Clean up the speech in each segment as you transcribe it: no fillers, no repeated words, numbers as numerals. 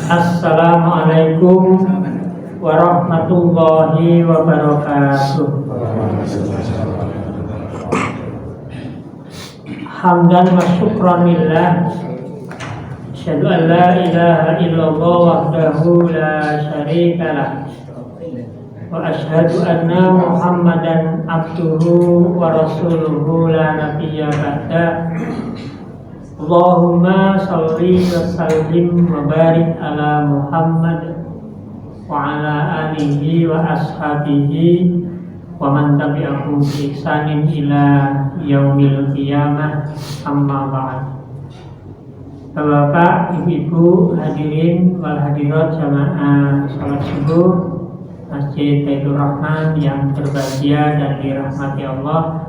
Assalamualaikum warahmatullahi wabarakatuh. Hamdan wa syukran lillah, asyhadu an la ilaha illallah wahdahu la syarika lah, wa asyhadu anna Muhammadan abduhu wa rasuluhu la nabiyya ba'da. Allahumma sholli wa sallim wa barik ala Muhammad wa ala alihi wa ashabihi wa man tabi'ahum bi ihsanin ila yaumil qiyamah, amma ba'd. Bapak, Ibu, hadirin wal hadirat jamaah salat subuh Masjid Baitur Rahman yang berbahagia dan dirahmati Allah.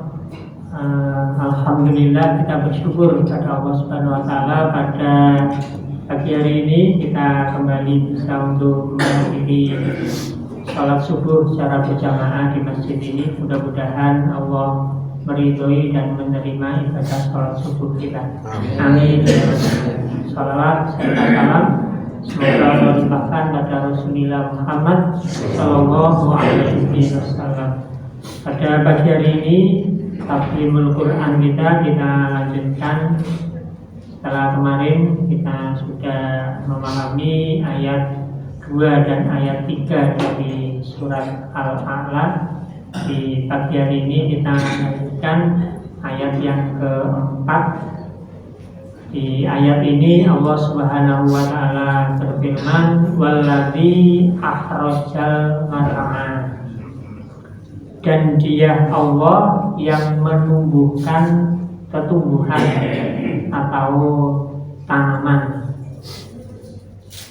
Alhamdulillah, kita bersyukur kepada Allah Subhanahu wa taala pada pagi hari ini kita kembali bisa untuk menghadiri salat subuh secara berjamaah di masjid ini. Mudah-mudahan Allah meridhoi dan menerima ibadah salat subuh kita. Amin. Salawat serta salam semoga Allah limpahkan pada Rasulullah Muhammad Sallallahu Alaihi Wasallam. Pada pagi hari ini Taklimul Quran kita lanjutkan. Setelah kemarin kita sudah memahami ayat 2 dan ayat 3 dari surat Al-A'la. Di pagi hari ini kita lanjutkan ayat yang keempat. Di ayat ini Allah Subhanahu wa taala berfirman, "Walladzi akhrajal mar'a." Dan Dia Allah yang menumbuhkan tumbuhan atau tanaman.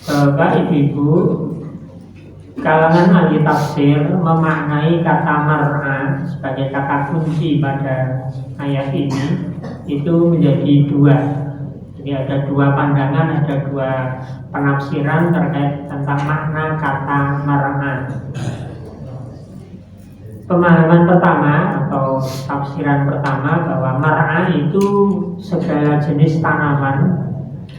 Bapak Ibu, kalangan ahli tafsir memaknai kata mar'a sebagai kata kunci pada ayat ini itu menjadi dua. Jadi ada dua pandangan, ada dua penafsiran terkait tentang makna kata mar'a. Pemahaman pertama atau tafsiran pertama bahwa mar'a itu segala jenis tanaman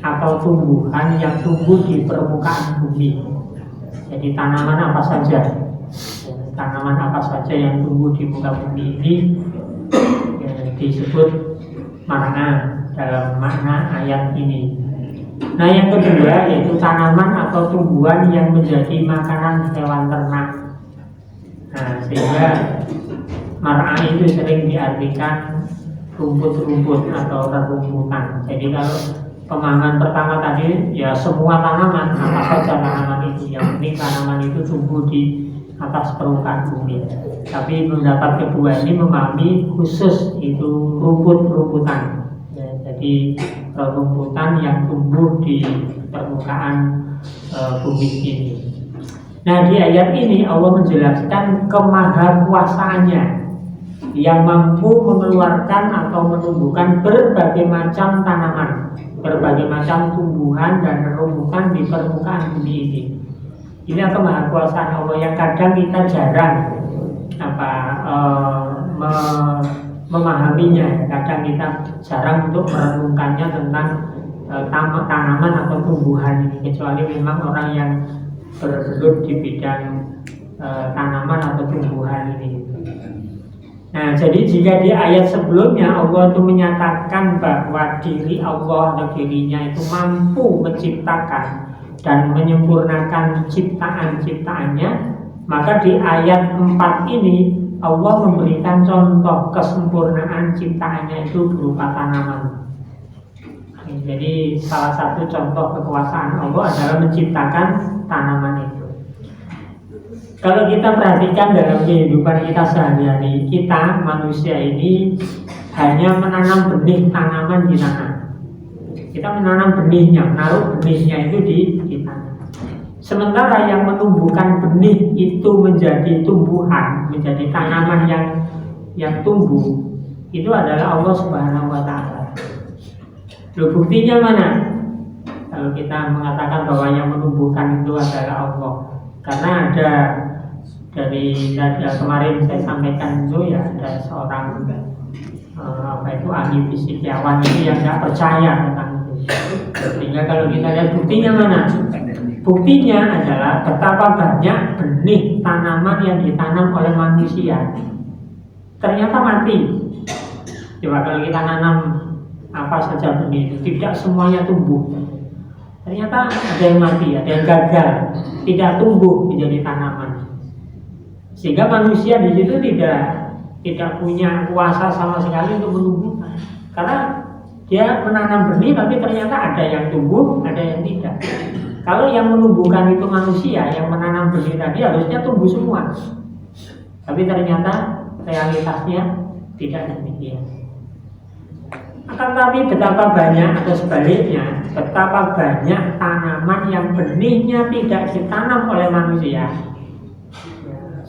atau tumbuhan yang tumbuh di permukaan bumi. Jadi tanaman apa saja, yang tumbuh di muka bumi ini disebut mar'a dalam makna ayat ini. Nah, yang kedua yaitu tanaman atau tumbuhan yang menjadi makanan hewan ternak. Nah, sehingga mar'a itu sering diartikan rumput-rumput atau rerumputan. Jadi kalau pemahaman pertama tadi ya semua tanaman, apa saja tanaman itu, yang penting tanaman itu tumbuh di atas permukaan bumi. Tapi pendapat kedua ini memahami khusus itu rumput-rumputan. Ya, jadi rumputan yang tumbuh di permukaan bumi ini. Nah, di ayat ini Allah menjelaskan kemahakuasaannya yang mampu mengeluarkan atau menumbuhkan berbagai macam tanaman, berbagai macam tumbuhan dan rumputan di permukaan bumi ini. Ini kemahakuasaan Allah yang kadang kita jarang memahaminya. Kadang kita jarang untuk merenungkannya tentang tanaman atau tumbuhan ini, kecuali memang orang yang bergelut di bidang tanaman atau tumbuhan ini. Nah, jadi jika di ayat sebelumnya Allah itu menyatakan bahwa diri Allah atau dirinya itu mampu menciptakan dan menyempurnakan ciptaan-ciptaannya, maka di ayat 4 ini Allah memberikan contoh kesempurnaan ciptaannya itu berupa tanaman. Jadi salah satu contoh kekuasaan Allah adalah menciptakan tanaman itu. Kalau kita perhatikan dalam kehidupan kita sehari-hari, kita manusia ini hanya menanam benih tanaman di tanah. Kita menanam benihnya, menaruh benihnya itu di tanah. Sementara yang menumbuhkan benih itu menjadi tumbuhan, menjadi tanaman yang tumbuh, itu adalah Allah Subhanahu wa taala. Buktinya mana? Kalau kita mengatakan bahwa yang menumbuhkan itu adalah Allah, karena ada dari kemarin saya sampaikan itu ya, ada seorang ahli fisikawan ini yang tidak percaya tentang itu. Sehingga kalau kita lihat buktinya mana? Buktinya adalah betapa banyak benih tanaman yang ditanam oleh manusia ternyata mati. Coba kalau kita nanam apa saja benih, tidak semuanya tumbuh. Ternyata ada yang mati, ada yang gagal, tidak tumbuh menjadi tanaman. Sehingga manusia di situ tidak punya kuasa sama sekali untuk menumbuhkan. Karena dia menanam benih tapi ternyata ada yang tumbuh, ada yang tidak. Kalau yang menumbuhkan itu manusia, yang menanam benih tadi harusnya tumbuh semua. Tapi ternyata realitasnya tidak demikian. Akan tapi betapa banyak atau sebaliknya, betapa banyak tanaman yang benihnya tidak ditanam oleh manusia.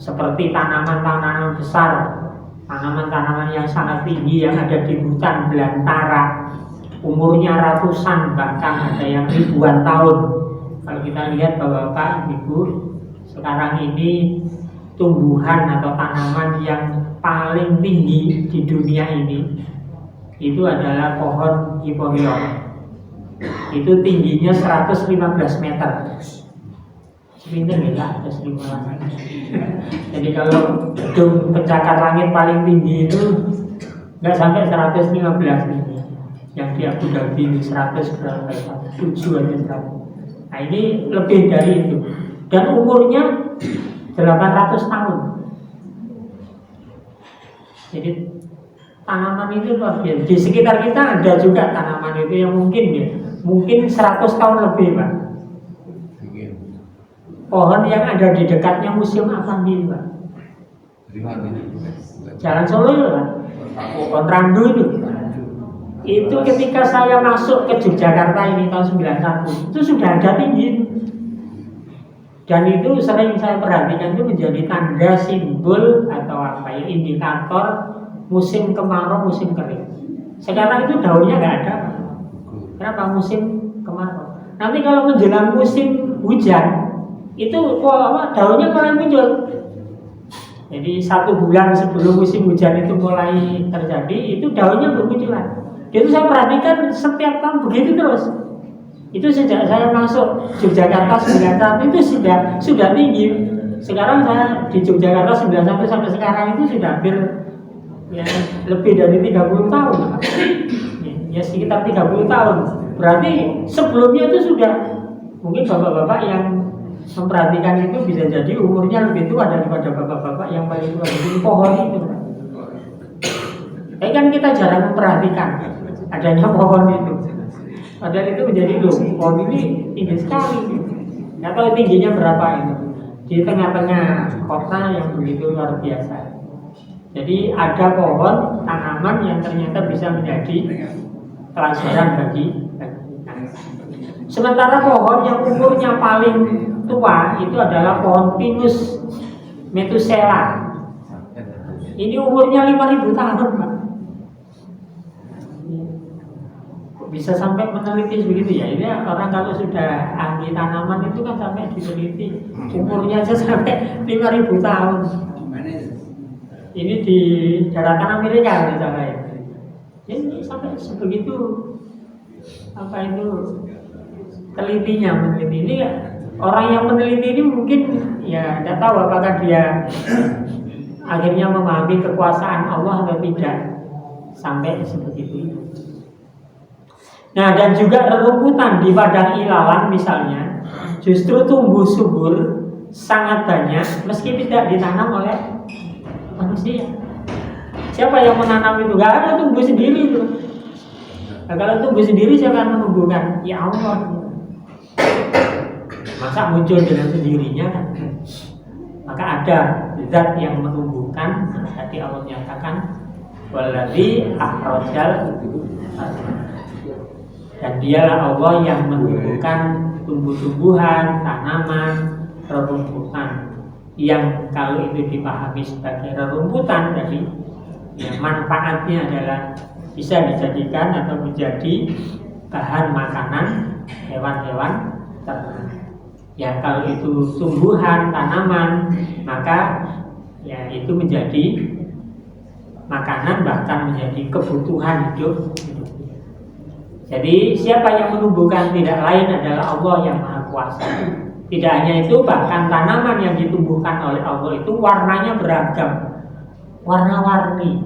Seperti tanaman-tanaman besar, tanaman-tanaman yang sangat tinggi yang ada di hutan belantara, umurnya ratusan bahkan ada yang ribuan tahun. Kalau kita lihat Bapak Ibu, sekarang ini tumbuhan atau tanaman yang paling tinggi di dunia ini itu adalah pohon hippolyot. Itu tingginya 115 meter. Sebentar ya, 115 meter. Jadi kalau gedung pencakar langit paling tinggi itu nggak sampai 115 ini. Yang di Abu Dhabi 100 berapa? 7 atau 100. Nah ini lebih dari itu. Dan umurnya 800 tahun. Jadi tanaman itu luar biasa. Di sekitar kita ada juga tanaman itu yang mungkin 100 tahun lebih, Pak. Pohon yang ada di dekatnya Museum Avandi, Pak. Jalan Solo itu, Pak. Pohon randu itu. Itu ketika saya masuk ke Yogyakarta ini tahun 91, itu sudah ada tinggi. Dan itu sering saya perhatikan itu menjadi tanda simbol atau apa ya, indikator musim kemarau, musim kering. Sekarang itu daunnya nggak ada. Kenapa? Musim kemarau. Nanti kalau menjelang musim hujan, itu daunnya mulai muncul. Jadi 1 bulan sebelum musim hujan itu mulai terjadi, itu daunnya bermunculan. Itu saya perhatikan setiap tahun begitu terus. Itu sejak saya masuk Yogyakarta 91 itu sudah tinggi. Sekarang saya di Yogyakarta 91 sampai sekarang itu sudah hampir ya, lebih dari 30 tahun. Ya sekitar 30 tahun. Berarti sebelumnya itu sudah, mungkin bapak-bapak yang memperhatikan itu bisa jadi umurnya lebih tua daripada bapak-bapak yang paling tua di pohon itu. Tapi kan kita jarang memperhatikan adanya pohon itu. Padahal itu menjadi pohon ini tinggi sekali. Nggak tahu tingginya berapa itu. Di tengah-tengah kota yang begitu luar biasa. Jadi ada pohon tanaman yang ternyata bisa menjadi pelajaran bagi kita. Sementara pohon yang umurnya paling tua itu adalah pohon Pinus Methuselah. Ini umurnya 5.000 tahun, Pak. Bisa sampai meneliti begitu ya. Ini orang kalau sudah ahli tanaman itu kan sampai diteliti umurnya aja sampai 5.000 tahun. Ini di daratan Amerika misalnya. Ini sampai sebegitu apa itu telitinya meneliti ini. Orang yang meneliti ini mungkin ya tidak tahu apakah dia akhirnya memahami kekuasaan Allah atau tidak sampai sebegitu. Nah, dan juga rerumputan di padang ilalang misalnya justru tumbuh subur sangat banyak meski tidak ditanam oleh manusia. Siapa yang menanam itu? Gak ada, tumbuh sendiri itu. Nah, kalau tumbuh sendiri siapa yang menumbuhkan? Ya Allah. Masa muncul dengan sendirinya? Maka ada zat yang menumbuhkan. Tadi Allah nyatakan waladzi akhrajal. Dan dialah Allah yang menumbuhkan tumbuh-tumbuhan, tanaman, rerumputan yang kalau itu dipahami sebagai rerumputan tadi ya, manfaatnya adalah bisa dijadikan atau menjadi bahan makanan hewan-hewan ternak. Ya kalau itu tumbuhan, tanaman, maka ya itu menjadi makanan bahkan menjadi kebutuhan hidup. Jadi siapa yang menumbuhkan tidak lain adalah Allah yang Maha Kuasa. Tidak hanya itu, bahkan tanaman yang ditumbuhkan oleh Allah itu warnanya beragam, warna-warni.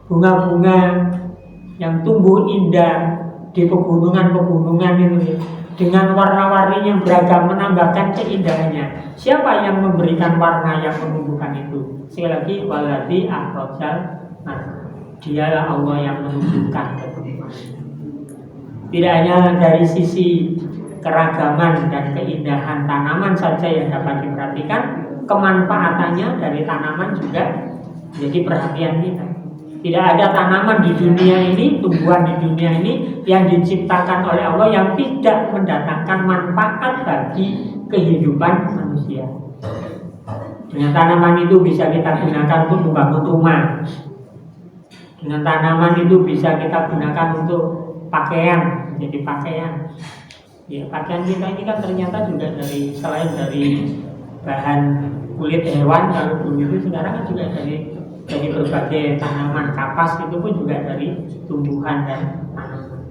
Bunga-bunga yang tumbuh indah di pegunungan-pegunungan itu dengan warna-warni yang beragam menambahkan keindahannya. Siapa yang memberikan warna yang menumbuhkan itu? Sekali lagi, waladzi akhrajal mar'ah. Dialah Allah yang menumbuhkan ketumbuhan. Tidak hanya dari sisi keragaman dan keindahan tanaman saja yang dapat diperhatikan, kemanfaatannya dari tanaman juga jadi perhatian kita. Tidak ada tanaman di dunia ini, tumbuhan di dunia ini yang diciptakan oleh Allah yang tidak mendatangkan manfaat bagi kehidupan manusia. Dengan tanaman itu bisa kita gunakan untuk membangun rumah. Dengan tanaman itu bisa kita gunakan untuk pakaian, jadi pakaian. Ya, pakaian kita ini kan ternyata juga selain dari bahan kulit hewan, kalau dulu itu sekarang kan juga dari berbagai tanaman. Kapas itu pun juga dari tumbuhan dan tanaman.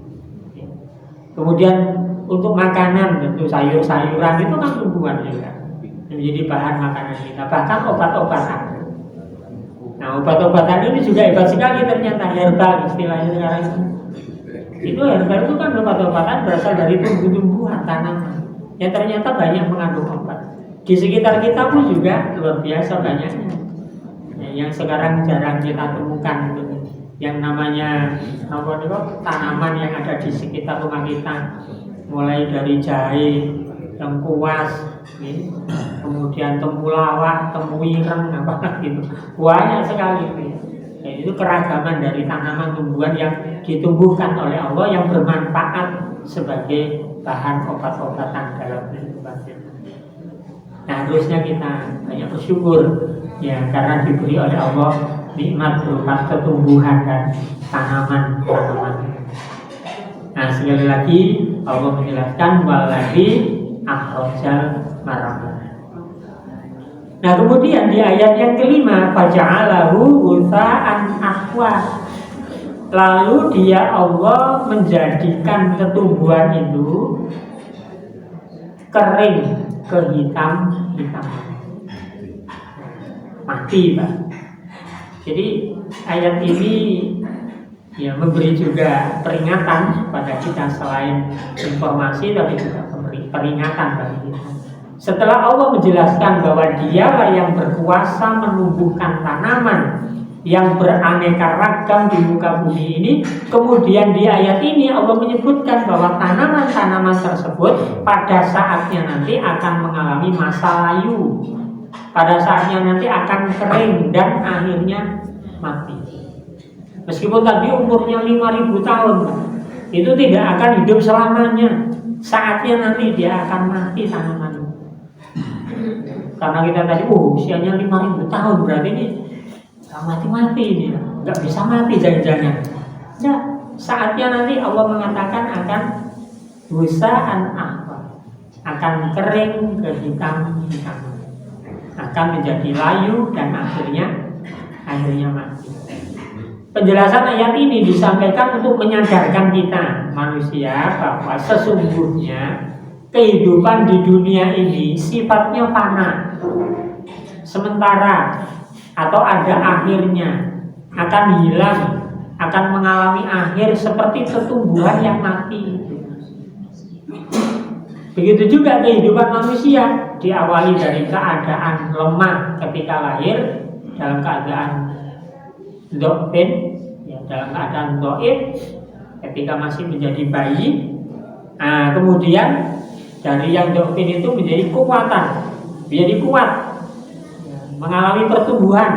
Ya. Kemudian untuk makanan, tentu sayur-sayuran itu kan tumbuhan juga, menjadi bahan makanan kita. Bahkan obat-obatan. Nah, obat-obatan ini juga hebat sekali ternyata, herbal istilahnya sekarang itu herbal itu kan obat-obatan berasal dari tumbuh-tumbuhan tanaman yang ternyata banyak mengandung obat. Di sekitar kita pun juga luar biasa banyaknya. Yang sekarang jarang kita temukan itu, yang namanya tanaman yang ada di sekitar rumah kita, mulai dari jahe, lengkuas, kemudian temulawak, temulireng, apa gitu, banyak sekali. Itu keragaman dari tanaman tumbuhan yang ditumbuhkan oleh Allah yang bermanfaat sebagai bahan obat-obatan dalam kehidupan kita. Nah, harusnya kita banyak bersyukur ya, karena diberi oleh Allah nikmat berupa tumbuhan dan tanaman-tanaman. Nah, sekali lagi Allah menjelaskan waladzi akhrajal mar'ah. Nah, kemudian di ayat yang kelima, faja'alahu utsa'an ahwa. Lalu dia Allah menjadikan ketumbuhan itu kering, kehitam-hitam, mati, Pak. Jadi ayat ini ya memberi juga peringatan pada kita, selain informasi tapi juga memberi peringatan bagi kita. Setelah Allah menjelaskan bahwa dialah yang berkuasa menumbuhkan tanaman yang beraneka ragam di muka bumi ini, kemudian di ayat ini Allah menyebutkan bahwa tanaman-tanaman tersebut pada saatnya nanti akan mengalami masa layu, pada saatnya nanti akan kering dan akhirnya mati. Meskipun tadi umurnya 5.000 tahun, itu tidak akan hidup selamanya. Saatnya nanti dia akan mati tanaman. Karena kita tadi usianya 5.000 tahun, berarti ini mati-mati ini, nggak bisa mati jangan-jangan. Nah, saatnya nanti Allah mengatakan akan husa'an ahwa, akan kering kehitam-hitam, akan menjadi layu dan akhirnya mati. Penjelasan ayat ini disampaikan untuk menyadarkan kita manusia bahwa sesungguhnya kehidupan di dunia ini sifatnya fana, sementara, atau ada akhirnya, akan hilang, akan mengalami akhir seperti tumbuhan yang mati. Begitu juga kehidupan manusia, diawali dari keadaan lemah ketika lahir, dalam keadaan dhofin, ya, dalam keadaan dhaif ketika masih menjadi bayi. Nah, kemudian dari yang dhofin itu menjadi kuat, mengalami pertumbuhan.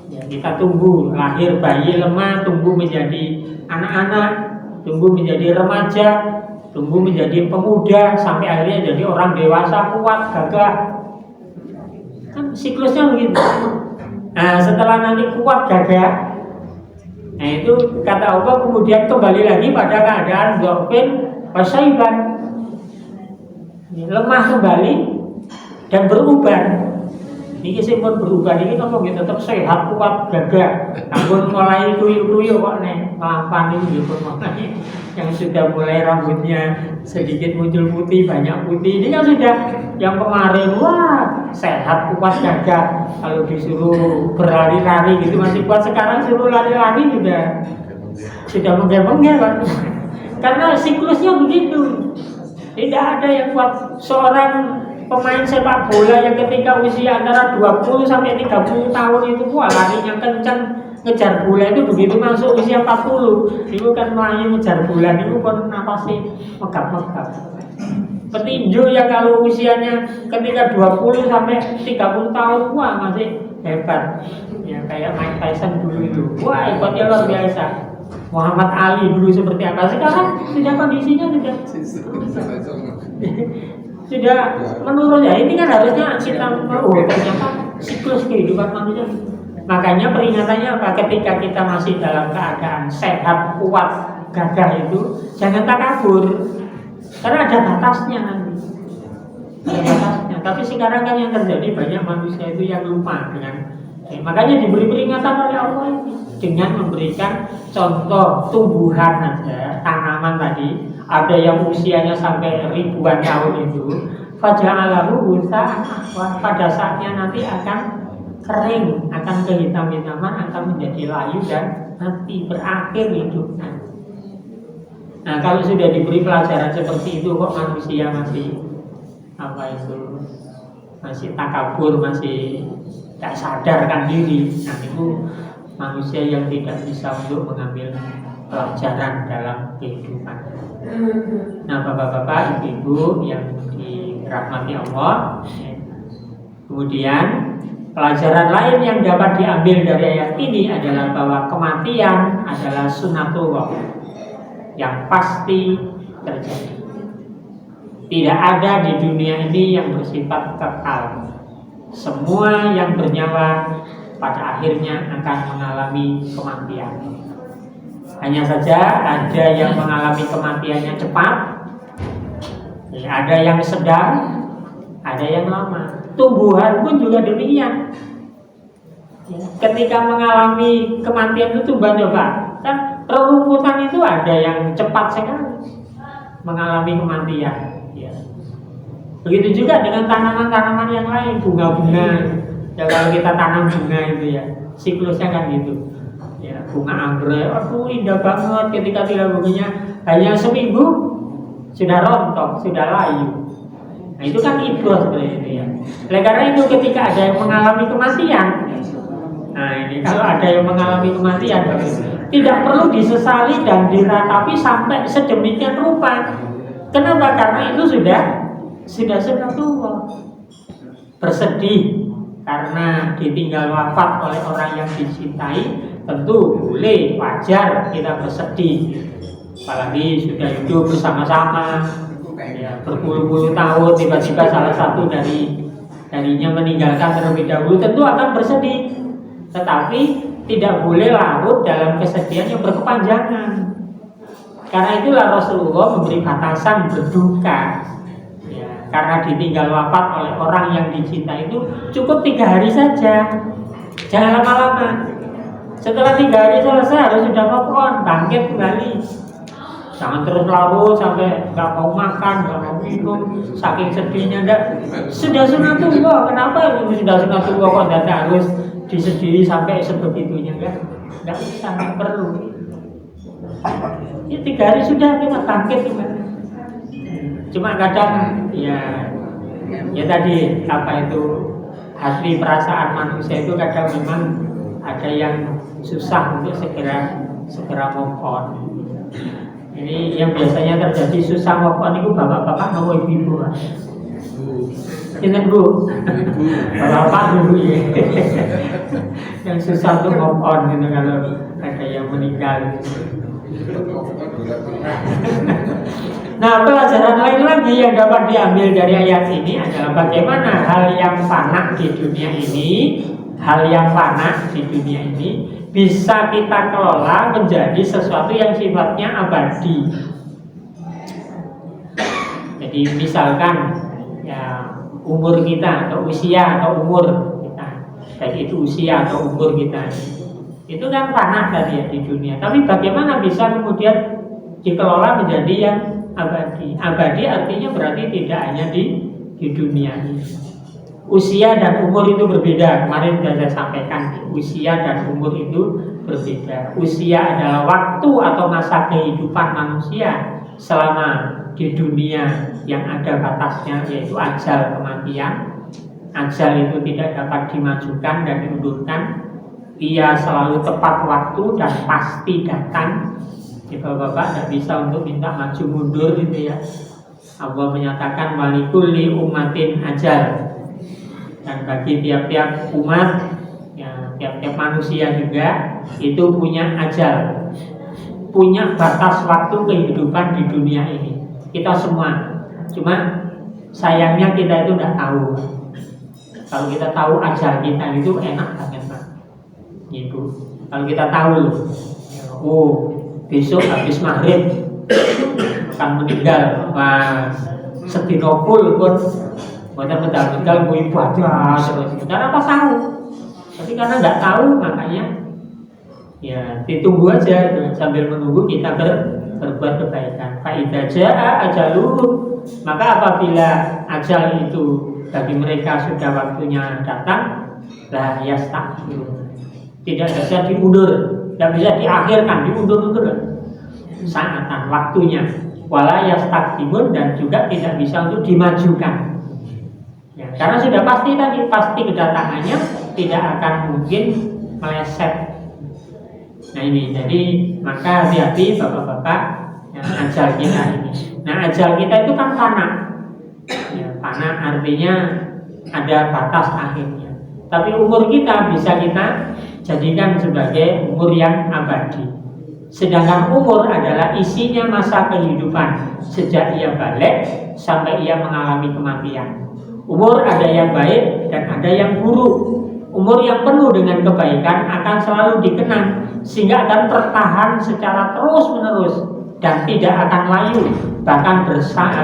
Ya, kita tumbuh, lahir bayi lemah, tumbuh menjadi anak-anak, tumbuh menjadi remaja, tumbuh menjadi pemuda, sampai akhirnya jadi orang dewasa, kuat, gagah. Kan siklusnya begitu. Nah, setelah nanti kuat, gagah, nah itu kata Allah kemudian kembali lagi pada keadaan dhofin wasaiban, lemah kembali dan berubah. Ini simpun berubah, ini kamu gitu tetap sehat, kuat, gagah. Namun mulai tuyu-tuyu kok nih, ngelampani gitu mulai. yang sudah mulai rambutnya sedikit muncul putih, banyak putih. Ini kan sudah yang kemarin wah sehat, kuat, gagah. Kalau disuruh berlari-lari gitu masih kuat, sekarang suruh lari-lari sudah menggel-menggel kan. Karena siklusnya begitu. Tidak ada yang kuat. Seorang pemain sepak bola yang ketika usia antara 20 sampai 30 tahun itu wah larinya kencang, ngejar bola itu begitu masuk usia 40 itu kan melayu ngejar bola itu kan napasnya megap-megap. Petinju yang kalau usianya ketika 20 sampai 30 tahun wah masih hebat ya, kayak Mike Tyson dulu itu wah hebatnya luar biasa. Muhammad Ali dulu seperti apa, sekarang sudah kondisinya sudah menurun ya. Ini kan harusnya kita ternyata siklus kehidupan manusia. Makanya peringatannya apa? Ketika kita masih dalam keadaan sehat, kuat, gagah itu jangan takabur, karena ada batasnya nanti. Ada batasnya. Tapi sekarang kan yang terjadi banyak manusia itu yang lupa dengan makanya diberi peringatan oleh Allah ini dengan memberikan contoh tumbuhan aja, tanaman tadi ada yang usianya sampai ribuan tahun itu faja'alahu husa'an ahwa, pada saatnya nanti akan kering, akan kehitam-hitaman, akan menjadi layu dan mati, berakhir hidupnya. Nah kalau sudah diberi pelajaran seperti itu kok manusia masih masih takabur, masih tak sadarkan diri, nah itu manusia yang tidak bisa untuk mengambil pelajaran dalam kehidupan. Nah bapak-bapak, ibu-ibu yang dirahmati Allah, kemudian pelajaran lain yang dapat diambil dari ayat ini adalah bahwa kematian adalah sunatullah yang pasti terjadi. Tidak ada di dunia ini yang bersifat kekal. Semua yang bernyawa pada akhirnya akan mengalami kematian. Hanya saja ada yang mengalami kematiannya cepat, ada yang sedang, ada yang lama. Tumbuhan pun juga demikian. Ketika mengalami kematian itu tumbuhan coba, kan rerumputan itu ada yang cepat sekali mengalami kematian. Begitu juga dengan tanaman-tanaman yang lain, bunga-bunga. Ya kalau kita tanam bunga itu ya, siklusnya kan gitu. Ya, bunga anggrek, aduh indah banget, ketika tidak bunyinya hanya seminggu sudah rontok, sudah layu. Nah itu kan iblis seperti itu ya. Oleh karena itu ketika ada yang mengalami kematian, nah ini kalau ada yang mengalami kematian, tidak perlu disesali dan diratapi sampai sedemikian rupa. Kenapa? Karena itu sudah tua, bersedih karena ditinggal wafat oleh orang yang dicintai, tentu boleh, wajar kita bersedih. Apalagi sudah hidup bersama-sama ya, berpuluh-puluh tahun, tiba-tiba salah satu darinya meninggalkan terlebih dahulu, tentu akan bersedih. Tetapi tidak boleh larut dalam kesedihan yang berkepanjangan. Karena itulah Rasulullah memberi batasan berduka. Karena ditinggal wafat oleh orang yang dicintai itu cukup 3 hari saja, jangan lama-lama. Setelah 3 hari selesai harus sudah move on, bangkit kembali. Jangan terus larut sampai nggak mau makan, nggak mau minum, saking sedihnya. Sudah sunatullah, kenapa sudah sunatullah kok tidak harus disedih sampai sebegitunya? Nggak usah, nggak perlu. Ya 3 hari sudah kita bangkit kembali. Cuma kadang ya tadi apa itu hati perasaan manusia itu kadang memang ada yang susah untuk segera move on. Ini yang biasanya terjadi susah move on itu bapak-bapak mau ibu-ibu. Ini bu, bapak dulu ya. Yang susah untuk move on gitu kalau ada yang meninggal. Nah, pelajaran lain lagi yang dapat diambil dari ayat ini adalah bagaimana hal yang fana di dunia ini bisa kita kelola menjadi sesuatu yang sifatnya abadi. Jadi misalkan ya umur kita atau usia atau umur kita, baik itu usia atau umur kita, itu kan fana tadi ya di dunia. Tapi bagaimana bisa kemudian dikelola menjadi yang abadi. Abadi artinya berarti tidak hanya di dunia ini. Usia dan umur itu berbeda. Kemarin sudah saya sampaikan, usia dan umur itu berbeda. Usia adalah waktu atau masa kehidupan manusia selama di dunia yang ada batasnya, yaitu ajal, kematian. Ajal itu tidak dapat dimajukan dan diundurkan. Ia selalu tepat waktu dan pasti datang. Bapak-bapak tidak bisa untuk minta maju mundur gitu ya. Allah menyatakan walikulli ummatin ajal. Dan bagi tiap-tiap umat, ya, tiap-tiap manusia juga itu punya ajal, punya batas waktu kehidupan di dunia ini. Kita semua, cuma sayangnya kita itu tidak tahu. Kalau kita tahu ajal kita itu enak banget, Pak. Gitu. Kalau kita tahu, oh besok habis maghrib akan meninggal, Mas. Sedinopul pun buatan medal-medal gue ibadah terus. Karena apa tahu? Tapi karena nggak tahu makanya ya ditunggu aja sambil menunggu kita berbuat kebaikan. Fa'idza jaa ajaluhum, maka apabila ajal itu bagi mereka sudah waktunya datang, la yastakhirun, tidak bisa diundur, tidak bisa diakhirkan, diundur-undur saatan waktunya. Wala yastakdimun, dan juga tidak bisa untuk dimajukan. Ya, karena sudah pasti tadi, pasti kedatangannya tidak akan mungkin meleset. Nah ini, jadi maka hati-hati bapak-bapak yang ajal kita ini. Nah ajal kita itu kan fana. Ya, fana artinya ada batas akhirnya. Tapi umur kita bisa kita jadikan sebagai umur yang abadi. Sedangkan umur adalah isinya masa kehidupan sejak ia balik sampai ia mengalami kematian. Umur ada yang baik dan ada yang buruk. Umur yang penuh dengan kebaikan akan selalu dikenang, sehingga akan bertahan secara terus-menerus dan tidak akan layu, bahkan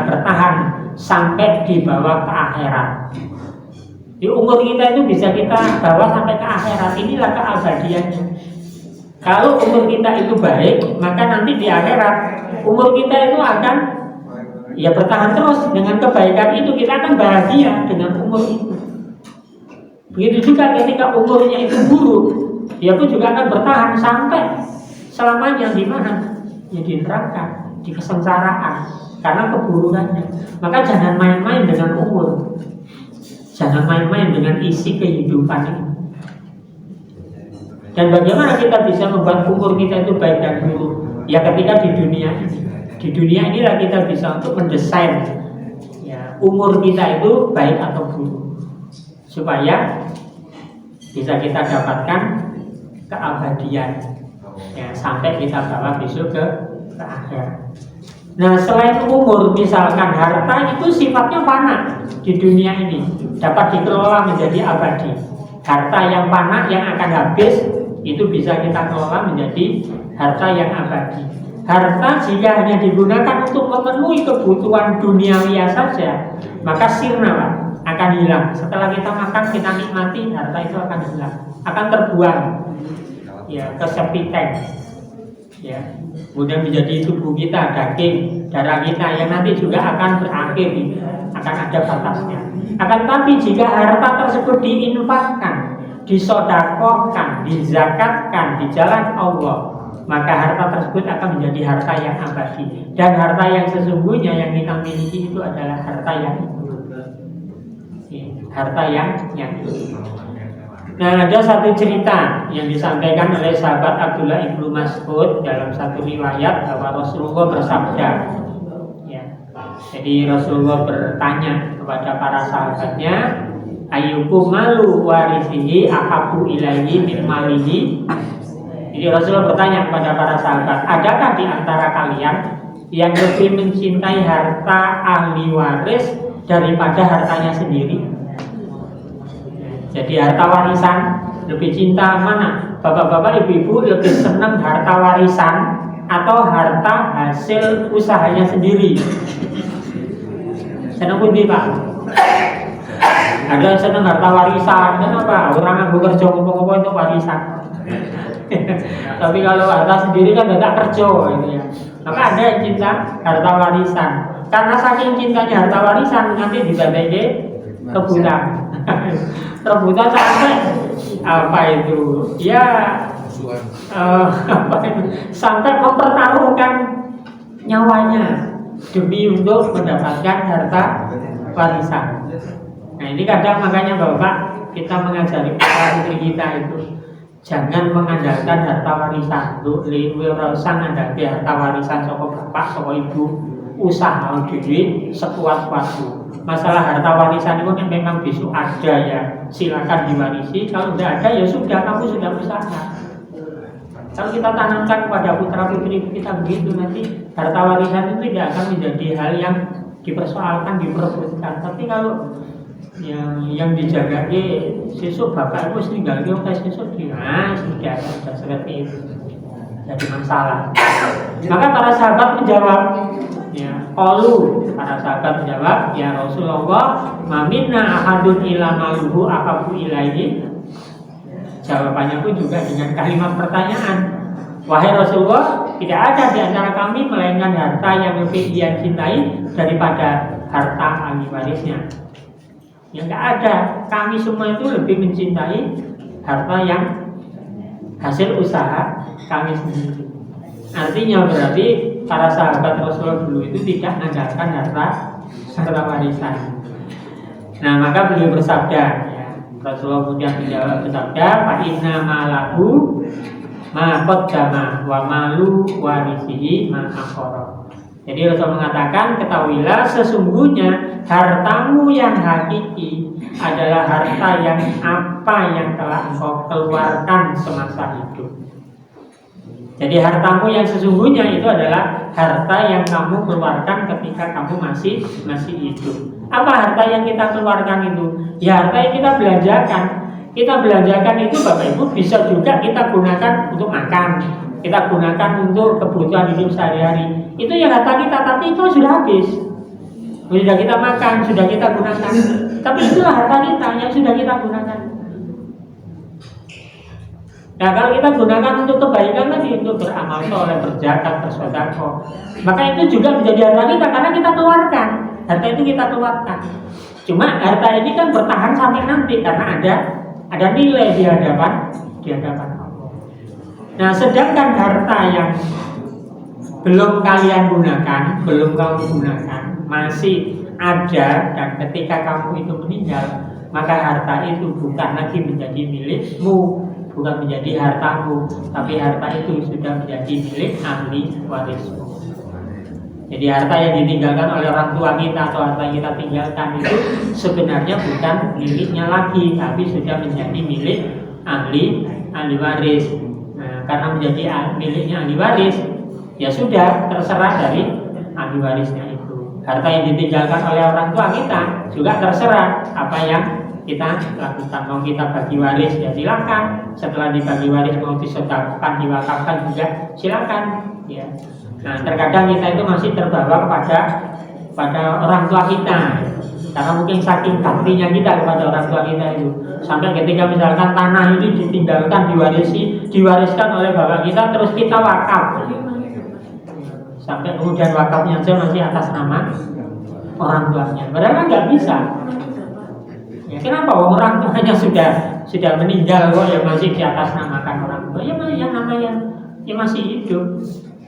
bertahan sampai dibawa ke akhirat. Di umur kita itu bisa kita bawa sampai ke akhirat. Inilah keabadiannya. Kalau umur kita itu baik, maka nanti di akhirat umur kita itu akan ya bertahan terus. Dengan kebaikan itu kita akan bahagia dengan umur itu. Begitu juga ketika umurnya itu buruk, dia pun juga akan bertahan sampai selamanya di mana? Ya di neraka, di kesengsaraan karena keburukannya. Maka jangan main-main dengan umur. Jangan main-main dengan isi kehidupan ini. Dan bagaimana kita bisa membuat umur kita itu baik dan buruk? Ya ketika di dunia ini. Di dunia inilah kita bisa untuk mendesain ya, umur kita itu baik atau buruk, supaya bisa kita dapatkan keabadian ya, sampai kita bawa besok ke akhir. Nah selain umur, misalkan harta itu sifatnya fana di dunia ini, dapat dikelola menjadi abadi. Harta yang fana yang akan habis itu bisa kita kelola menjadi harta yang abadi. Harta jika hanya digunakan untuk memenuhi kebutuhan duniawi saja, maka sirna akan hilang. Setelah kita makan, kita nikmati, harta itu akan hilang, akan terbuang ya ke septic tank. Ya, kemudian menjadi tubuh kita, daging, darah kita yang nanti juga akan berakhir, akan ada batasnya. Akan tapi jika harta tersebut diinfakkan, disodakohkan, dizakatkan di jalan Allah, maka harta tersebut akan menjadi harta yang abadi. Dan harta yang sesungguhnya yang kita miliki itu adalah harta yang harta yang Nah ada satu cerita yang disampaikan oleh sahabat Abdullah ibnu Mas'ud dalam satu riwayat bahwa Rasulullah bersabda ya, jadi Rasulullah bertanya kepada para sahabatnya, ayyukum malu warisihi ahabbu ilaihi min malihi. Jadi Rasulullah bertanya kepada para sahabat, adakah di antara kalian yang lebih mencintai harta ahli waris daripada hartanya sendiri? Jadi harta warisan lebih cinta mana? Bapak-bapak, ibu-ibu lebih senang harta warisan atau harta hasil usahanya sendiri? Senang pundi Pak? Ada yang senang harta warisan, kenapa? Orang yang bekerja ngomong-ngomong itu warisan. Tapi kalau harta sendiri kan tidak kerja gitu ya. Maka ada yang cinta harta warisan. Karena saking cintanya harta warisan nanti dibagi rebutan. Rebutan sampai apa itu? Ya apa itu? Sampai mempertaruhkan nyawanya demi untuk mendapatkan harta warisan. Nah ini kadang makanya Bapak kita mengajari putri kita itu jangan mengandalkan harta warisan. Luwih ora usah ngandalke harta warisan saka bapak, saka ibu, usaha dhewe sekuat-kuatmu. Masalah harta warisan itu kan memang besok ada ya, silakan diwarisi. Kalau tidak ada ya sudah, kamu sudah usaha. Kalau kita tanamkan kepada putra putri kita begitu, nanti harta warisan itu tidak akan menjadi hal yang dipersoalkan, diperebutkan. Tapi kalau yang dijaga sesuk bapak itu tinggal di oke sesuk dia sudah seperti itu jadi masalah. Maka para sahabat menjawab, ya qalu, para sahabat menjawab, ya Rasulullah, maminna ahadun ila maluhu akabu ilaihi. Jawabannya pun juga dengan kalimat pertanyaan, wahai Rasulullah, tidak ada di antara kami melainkan harta yang lebih ia cintai daripada harta ahli warisnya. Yang tidak ada, kami semua itu lebih mencintai harta yang hasil usaha kami sendiri. Artinya berarti para sahabat Rasulullah dulu itu tidak mengandalkan harta warisan. Nah maka beliau bersabda, ya, Rasulullah kemudian menjawab bersabda, fa inna malahu ma qaddama wa malu warisihi ma akhara. Jadi Rasul mengatakan, ketahuilah sesungguhnya hartamu yang hakiki adalah harta yang apa yang telah engkau keluarkan semasa hidup. Jadi hartamu yang sesungguhnya itu adalah harta yang kamu keluarkan ketika kamu masih hidup. Apa harta yang kita keluarkan itu? Ya harta yang kita belanjakan. Kita belanjakan itu Bapak Ibu bisa juga kita gunakan untuk makan. Kita gunakan untuk kebutuhan hidup sehari-hari. Itu ya harta kita, tapi itu sudah habis. Sudah kita makan, sudah kita gunakan. Tapi itulah harta kita yang sudah kita gunakan. Nah kalau kita gunakan untuk kebaikan tadi, untuk beramal soleh, berzakat, bersedekah, maka itu juga menjadi harta kita karena kita keluarkan. Harta itu kita keluarkan. Cuma harta ini kan bertahan sampai nanti karena ada nilai di hadapan Allah. Nah, sedangkan harta yang belum kalian gunakan, belum kamu gunakan, masih ada dan ketika kamu itu meninggal, maka harta itu bukan lagi menjadi milikmu, bukan menjadi hartamu, tapi harta itu sudah menjadi milik ahli warismu. Jadi harta yang ditinggalkan oleh orang tua kita atau harta yang kita tinggalkan itu sebenarnya bukan miliknya lagi, tapi sudah menjadi milik ahli waris. Nah, karena menjadi miliknya ahli waris, ya sudah terserah dari ahli warisnya itu. Harta yang ditinggalkan oleh orang tua kita juga terserah apa yang kita lakukan. Mau kita bagi waris ya silakan. Setelah dibagi waris mau disedekahkan, diwakafkan juga silakan. Ya. Nah terkadang kita itu masih terbawa pada orang tua kita. Karena mungkin saking baktinya kita kepada orang tua kita itu, sampai ketika misalkan tanah ini ditinggalkan, diwariskan oleh bapak kita, terus kita wakaf. Sampai kemudian wakafnya aja masih atas nama orang tuanya. Padahal kan nggak bisa. Ya, kenapa orang tuanya sudah meninggal kok ya masih di atas namakan orang tua? Ya yang namanya ya masih hidup.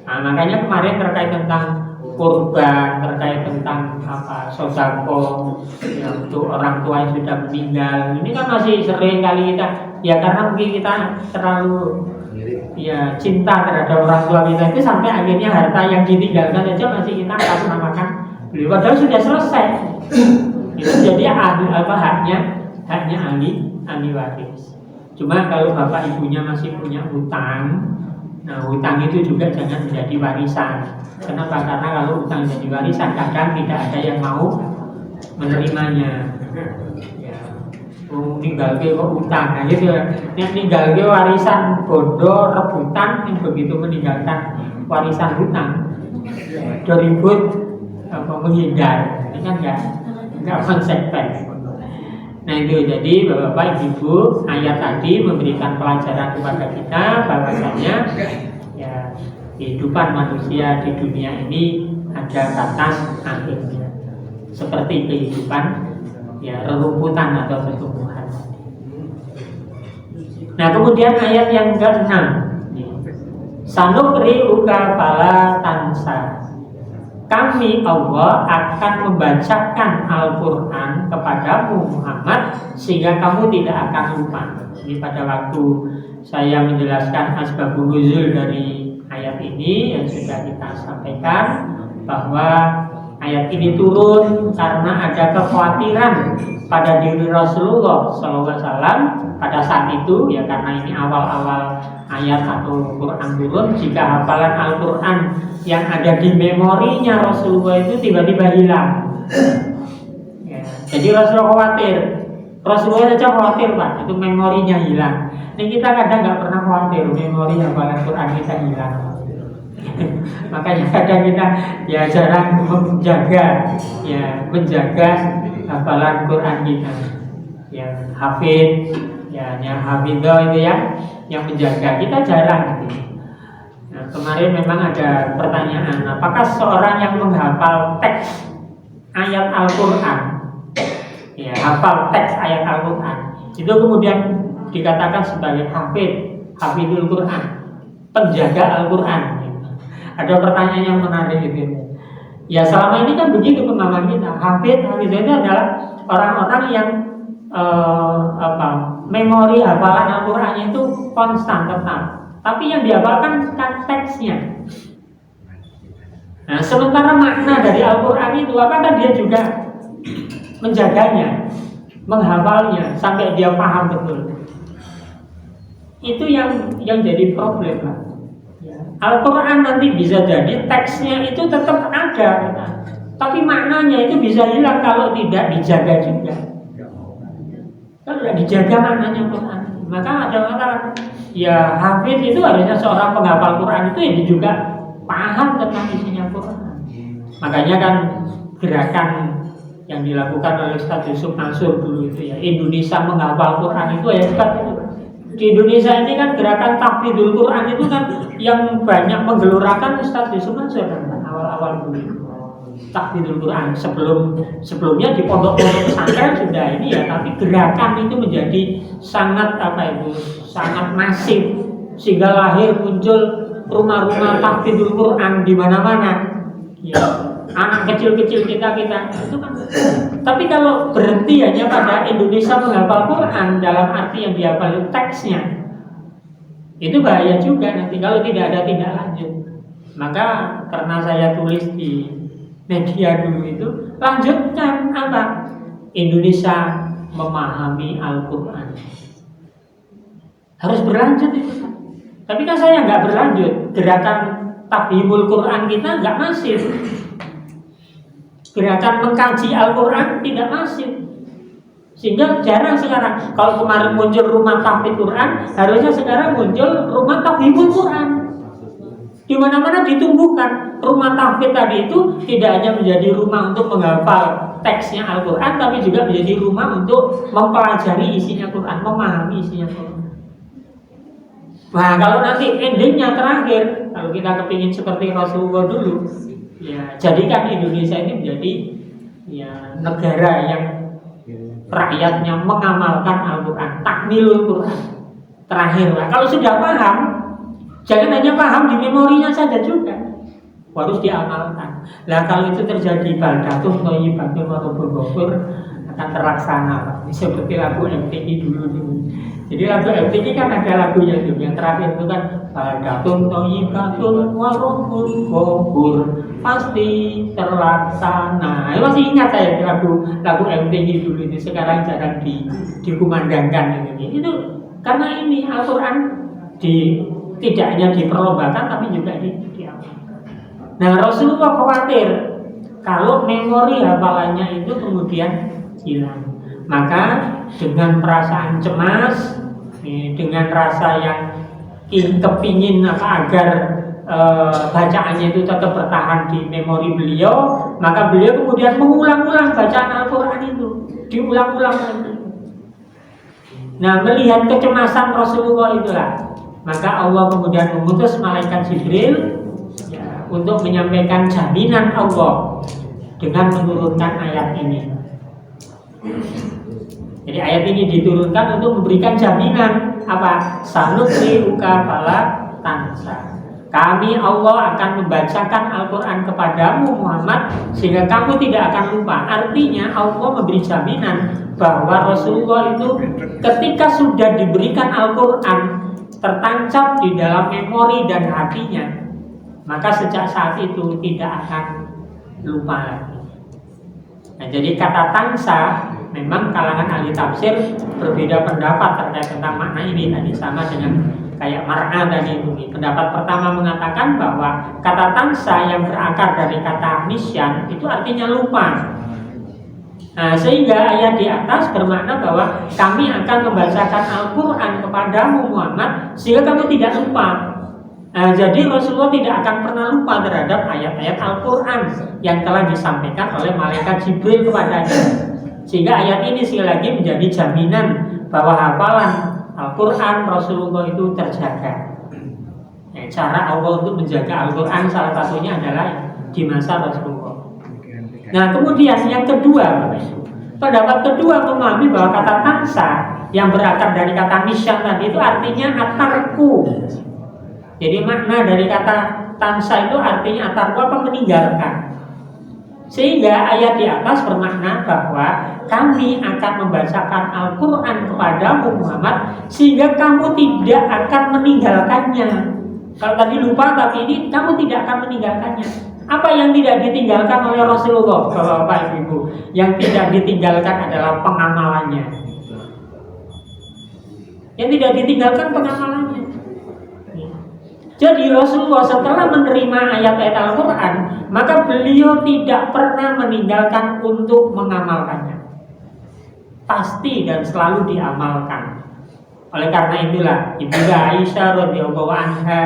Nah, makanya kemarin terkait tentang kurban, terkait tentang sedekah ya, untuk orang tua yang sudah meninggal. Ini kan masih sering kali kita, ya karena mungkin kita terlalu ya cinta terhadap orang tua kita itu sampai akhirnya harta yang ditinggalkan aja masih kita atas namakan beliau. Padahal sudah selesai. Itu jadi haknya ahli waris. Cuma kalau bapak ibunya masih punya hutang, nah hutang itu juga jangan menjadi warisan. Kenapa? Karena kalau hutang jadi warisan kadang tidak ada yang mau menerimanya. Ya, tinggal ke hutang, nah gitu ya. Tinggal ke warisan bodoh rebutan yang begitu meninggalkan warisan hutang, ribut menghindar, ini kan nggak konsekuen. Nah itu jadi bapak ibu ayat tadi memberikan pelajaran kepada kita bahwasanya ya kehidupan manusia di dunia ini ada batas akhirnya, seperti kehidupan ya rerumputan atau tumbuhan. Nah kemudian ayat yang ke-6, Sanukri'uka fala tansa. Kami Allah akan membacakan Al-Quran kepadamu Muhammad sehingga kamu tidak akan lupa. Ini pada waktu saya menjelaskan asbabun nuzul dari ayat ini yang sudah kita sampaikan, bahwa ayat ini turun karena ada kekhawatiran pada diri Rasulullah SAW pada saat itu, ya karena ini awal-awal ayat atau Quran turun. Jika hafalan Al-Quran yang ada di memorinya Rasulullah itu tiba-tiba hilang, ya, jadi Rasulullah khawatir. Rasulullah saja khawatir Pak, itu memorinya hilang. Ini kita kadang nggak pernah khawatir memori hafalan Quran kita hilang. Makanya kadang kita ya jarang menjaga hafalan Quran kita. Ya hafid, ya yang hafidho itu yang menjaga, kita jarang. Nah, kemarin memang ada pertanyaan, apakah seorang yang menghafal teks ayat Al-Quran, ya hafal teks ayat Al-Quran, itu kemudian dikatakan sebagai hafidul Quran, penjaga Al-Quran? Ada pertanyaan yang menarik itu. Ya selama ini kan begitu pemahaman kita. Hafid itu adalah orang-orang yang memori hafalan Al-Quran itu konstan tetap, tapi yang dihafalkan kan teksnya. Nah sementara makna dari Al-Quran itu apakah dia juga menjaganya, menghafalnya sampai dia paham betul? Itu yang jadi problem lah. Al-Quran nanti bisa jadi teksnya itu tetap ada, tapi maknanya itu bisa hilang kalau tidak dijaga juga. Kalau tidak dijaga maknanya Quran, maka ada mengatakan, ya hafid itu harusnya seorang penghafal Quran itu yang juga paham tentang isinya Quran. Makanya kan gerakan yang dilakukan oleh Ustaz Yusuf Mansur dulu itu ya, Indonesia menghafal Quran itu ya Ustaz itu. Di Indonesia ini kan gerakan tahfidzul Quran itu kan yang banyak menggelurakan Ustaz Yusuf Mansur kan awal-awal dulu. Tahfidzul Quran sebelumnya di pondok-pondok pesantren sudah ini ya, tapi gerakan itu menjadi sangat sangat masif sehingga lahir muncul rumah-rumah tahfidzul Quran di mana-mana. Ya, anak kecil-kecil kita itu kan. Tapi kalau berhenti hanya pada Indonesia menghafal Quran dalam arti yang dihafal teksnya, itu bahaya juga nanti kalau tidak ada tindak lanjut. Maka karena saya tulis di media dulu itu, lanjutkan apa? Indonesia memahami Al-Quran. Harus berlanjut itu. Tapi kan saya nggak berlanjut. Gerakan Tafhimul Quran kita nggak masif. Gerakan mengkaji Al-Quran tidak masif. Sehingga jarang sekarang. Kalau kemarin muncul rumah tahfidz Quran, harusnya sekarang muncul rumah Tafhimul Quran. Di mana-mana ditumbuhkan. Rumah tahfidz tadi itu tidak hanya menjadi rumah untuk menghafal teksnya Al-Quran, tapi juga menjadi rumah untuk mempelajari isinya Quran, memahami isinya Quran. Nah kalau nanti endingnya terakhir, kalau kita kepingin seperti Rasulullah dulu, ya jadikan Indonesia ini menjadi ya negara yang rakyatnya mengamalkan Al-Quran, takmilul Quran. Terakhir lah, kalau sudah paham, jangan hanya paham di memorinya saja juga, harus diamalkan. Nah kalau itu terjadi, baldatun thayyibatun wa rabbul ghafur akan terlaksana. Seperti lagu MTQ dulu. Jadi lagu MTQ kan ada lagunya itu, yang terakhir itu kan baldatun thayyibatun wa rabbul ghafur pasti terlaksana. Masih ingat saya lagu MTQ dulu itu, sekarang jarang dikumandangkan itu karena ini Al-Quran tidak hanya diperlombakan tapi juga diamalkan. Nah Rasulullah khawatir kalau memori hafalannya itu kemudian hilang. Maka dengan perasaan cemas, dengan rasa yang kepingin agar bacaannya itu tetap bertahan di memori beliau, maka beliau kemudian mengulang-ulang bacaan Al-Quran itu, diulang-ulang lagi. Nah melihat kecemasan Rasulullah itulah, maka Allah kemudian mengutus malaikat Jibril untuk menyampaikan jaminan Allah dengan menurunkan ayat ini. Jadi ayat ini diturunkan untuk memberikan jaminan apa? Sanuqri'uka fala tansa. Kami Allah akan membacakan Al-Quran kepadamu Muhammad sehingga kamu tidak akan lupa. Artinya Allah memberi jaminan bahwa Rasulullah itu ketika sudah diberikan Al-Quran tertancap di dalam memori dan hatinya, maka sejak saat itu tidak akan lupa lagi. Nah, jadi kata tansa memang kalangan ahli tafsir berbeda pendapat terkait tentang makna ini tadi, sama dengan kayak mar'a tadi itu. Pendapat pertama mengatakan bahwa kata tansa yang berakar dari kata nisyan itu artinya lupa. Nah, sehingga ayat di atas bermakna bahwa kami akan membacakan Al-Quran kepadamu Muhammad sehingga kamu tidak lupa. Nah, jadi Rasulullah tidak akan pernah lupa terhadap ayat-ayat Al-Quran yang telah disampaikan oleh malaikat Jibril kepadanya. Sehingga ayat ini sekali lagi menjadi jaminan bahwa hafalan Al-Quran Rasulullah itu terjaga. Cara Allah untuk menjaga Al-Quran salah satunya adalah di masa Rasulullah. Nah, kemudian yang kedua, pendapat kedua memahami bahwa kata tansa yang berakar dari kata nisyan tadi itu artinya atarku. Jadi makna dari kata tansa itu artinya atarku apa? Meninggalkan. Sehingga ayat di atas bermakna bahwa kami akan membacakan Al-Quran kepadamu Muhammad sehingga kamu tidak akan meninggalkannya. Kalau tadi lupa, tapi ini kamu tidak akan meninggalkannya. Apa yang tidak ditinggalkan oleh Rasulullah, Bapak Ibu? Yang tidak ditinggalkan adalah pengamalannya. Yang tidak ditinggalkan pengamalannya. Jadi Rasulullah setelah menerima ayat-ayat Al-Quran, maka beliau tidak pernah meninggalkan untuk mengamalkannya. Pasti dan selalu diamalkan. Oleh karena itulah Ibunda Aisyah radhiyallahu anha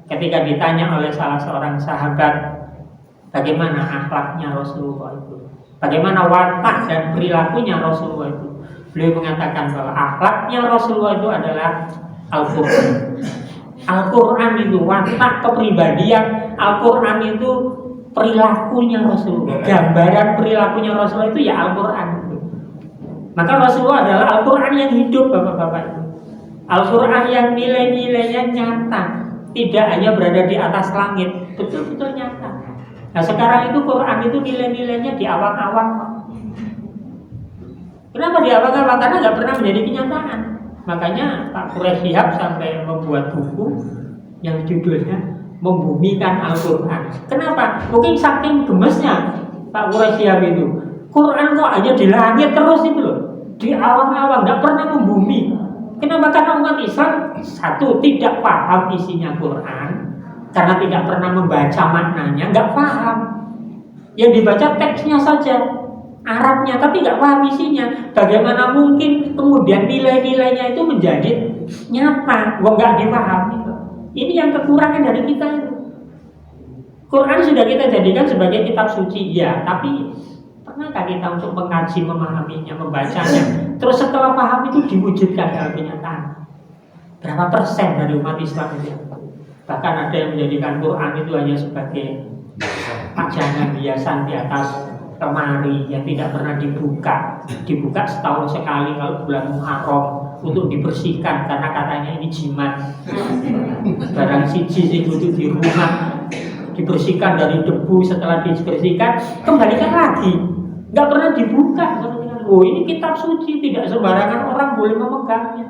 ketika ditanya oleh salah seorang sahabat bagaimana akhlaknya Rasulullah itu, bagaimana watak dan perilakunya Rasulullah itu, beliau mengatakan bahwa akhlaknya Rasulullah itu adalah Al-Quran. Al-Quran itu watak kepribadian, Al-Quran itu perilakunya Rasulullah. Gambaran perilakunya Rasulullah itu ya Al-Quran. Maka Rasulullah adalah Al-Quran yang hidup, Bapak-bapak itu. Al-Quran yang nilai-nilainya nyata, tidak hanya berada di atas langit, betul-betul nyata. Nah, sekarang itu Quran itu nilai-nilainya di awang-awang. Kenapa di awang-awang? Karena nggak pernah menjadi kenyataan. Makanya Pak Quraish Shihab sampai membuat buku yang judulnya Membumikan Al-Quran. Kenapa? Mungkin saking gemesnya Pak Quraish Shihab itu, Quran kok hanya di langit terus itu loh, di awang-awang, nggak pernah membumi. Kenapa? Karena umat Islam satu tidak paham isinya Quran, karena tidak pernah membaca maknanya, nggak paham. Yang dibaca teksnya saja, Arabnya, tapi nggak paham isinya. Bagaimana mungkin kemudian nilai-nilainya itu menjadi nyata? Wah, nggak dipahami. Ini yang kekurangan dari kita itu. Quran sudah kita jadikan sebagai kitab suci, ya, tapi pernahkah kita untuk mengkaji, memahaminya, membacanya? Terus setelah paham itu diwujudkan dalam kenyataan? Berapa persen dari umat Islam itu? Bahkan ada yang menjadikan Quran itu hanya sebagai pajangan hiasan di atas lemari yang tidak pernah dibuka setahun sekali kalau bulan Muharram untuk dibersihkan karena katanya ini jimat. Barang siji itu di rumah dibersihkan dari debu, setelah dibersihkan kembalikan lagi, nggak pernah dibuka. Oh, ini kitab suci, tidak sembarangan orang boleh memegangnya.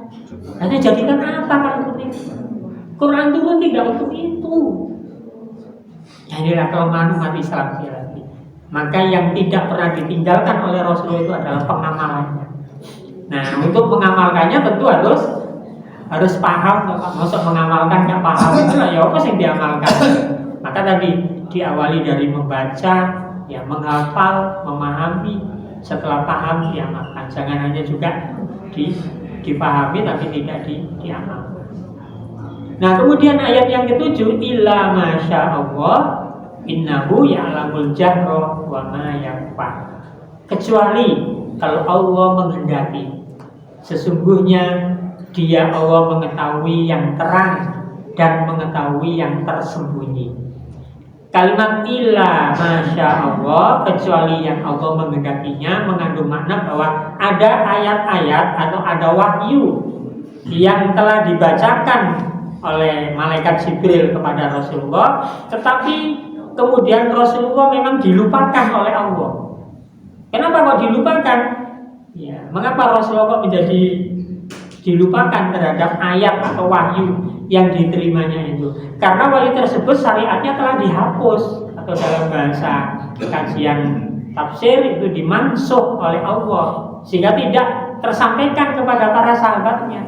Hanya jadikan apa kalau seperti itu? Quran itu tidak untuk itu. Inilah kelemahan umat Islam sekali lagi. Maka yang tidak pernah ditinggalkan oleh Rasulullah itu adalah pengamalannya. Nah, untuk mengamalkannya tentu harus paham. Maksud mengamalkan nggak paham itu lah ya apa sih yang diamalkan. Maka tadi diawali dari membaca, ya menghafal, memahami, setelah paham diamalkan. Jangan hanya juga dipahami tapi tidak diamalkan. Nah, kemudian ayat yang ketujuh, illa masya Allah innahu ya'lamul jahra wa ma yakhfa. Kecuali kalau Allah menghendaki, sesungguhnya Dia Allah mengetahui yang terang dan mengetahui yang tersembunyi. Kalimat illa masya Allah, kecuali yang Allah menghendakinya, mengandung makna bahwa ada ayat-ayat atau ada wahyu yang telah dibacakan oleh malaikat Jibril kepada Rasulullah, tetapi kemudian Rasulullah memang dilupakan oleh Allah. Kenapa kok dilupakan? Ya, mengapa Rasulullah kok menjadi dilupakan terhadap ayat atau wahyu yang diterimanya itu? Karena wahyu tersebut syariatnya telah dihapus, atau dalam bahasa kajian tafsir itu dimansuh oleh Allah sehingga tidak tersampaikan kepada para sahabatnya.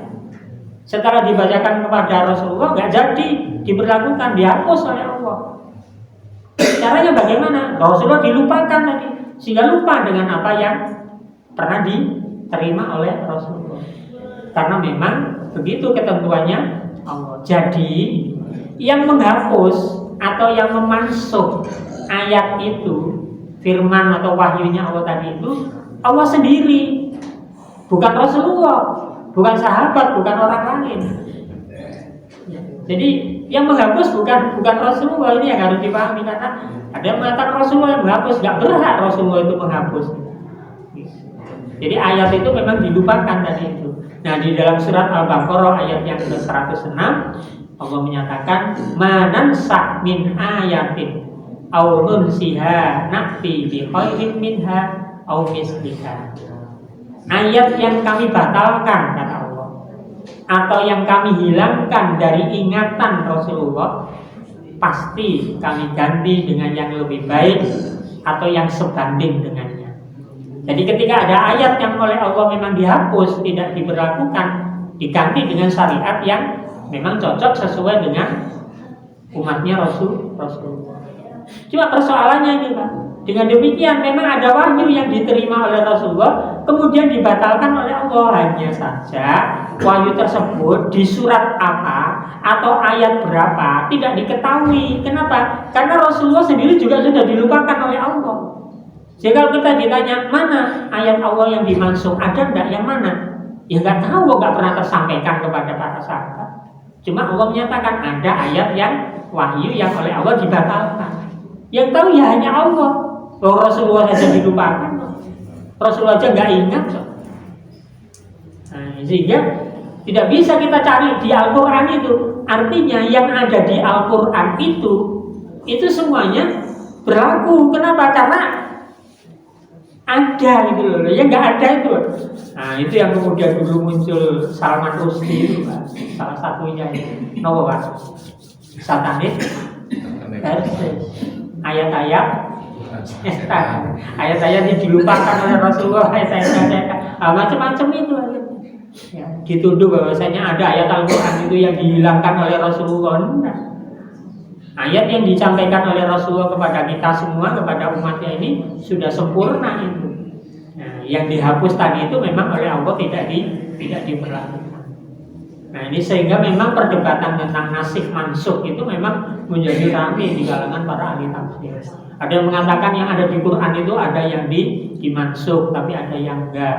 Setelah dibacakan kepada Rasulullah nggak jadi diberlakukan, dihapus oleh Allah. Caranya bagaimana? Rasulullah dilupakan tadi sehingga lupa dengan apa yang pernah diterima oleh Rasulullah. Karena memang begitu ketentuannya Allah. Jadi yang menghapus atau yang memansuh ayat itu, firman atau wahyunya Allah tadi itu Allah sendiri, bukan Rasulullah, bukan sahabat, bukan orang lain. Jadi yang menghapus bukan Rasulullah, ini yang harus dipahami. Karena ada yang mengatakan Rasulullah yang menghapus, nggak berhak Rasulullah itu menghapus. Jadi ayat itu memang dilupakan tadi itu. Nah, di dalam surat Al-Baqarah ayat yang ke-106 Allah menyatakan manansakh min ayatin aw nunsiha na'ti bi khairin minha aw misliha. Ayat yang kami batalkan kata Allah, atau yang kami hilangkan dari ingatan Rasulullah, pasti kami ganti dengan yang lebih baik atau yang sebanding dengannya. Jadi ketika ada ayat yang oleh Allah memang dihapus, tidak diberlakukan, diganti dengan syariat yang memang cocok sesuai dengan umatnya Rasulullah. Cuma persoalannya ini Pak, dengan demikian memang ada wahyu yang diterima oleh Rasulullah kemudian dibatalkan oleh Allah. Hanya saja wahyu tersebut di surat apa atau ayat berapa tidak diketahui. Kenapa? Karena Rasulullah sendiri juga sudah dilupakan oleh Allah. Jadi kalau kita ditanya mana ayat Allah yang dimansuh, ada enggak yang mana? Ya nggak tahu, nggak pernah tersampaikan kepada para sahabat. Cuma Allah menyatakan ada ayat yang wahyu yang oleh Allah dibatalkan. Yang tahu ya hanya Allah. Bahwa Rasulullah saja dilupakan, Rasulullah aja nggak ingat. Nah, sehingga tidak bisa kita cari di Al-Quran itu. Artinya yang ada di Al-Quran itu semuanya berlaku. Kenapa? Karena ada gitu loh, yang nggak ada itu. Nah itu yang kemudian dulu muncul Salman Rushdie itu Pak. Salah satunya itu Pak, satanis ayat-ayat ayat-ayat yang dilupakan oleh Rasulullah, ayat-ayat macam-macam itu ya, dituduh bahwasanya ada ayat Al-Quran itu yang dihilangkan oleh Rasulullah. Ayat yang disampaikan oleh Rasulullah kepada kita semua, kepada umatnya ini sudah sempurna itu. Nah, yang dihapus tadi itu memang oleh Allah tidak diberlakukan. Nah ini sehingga memang perdebatan tentang nasikh mansukh itu memang menjadi ramai di kalangan para ahli tafsir. Ada yang mengatakan yang ada di Quran itu ada yang dimansukh, tapi ada yang enggak.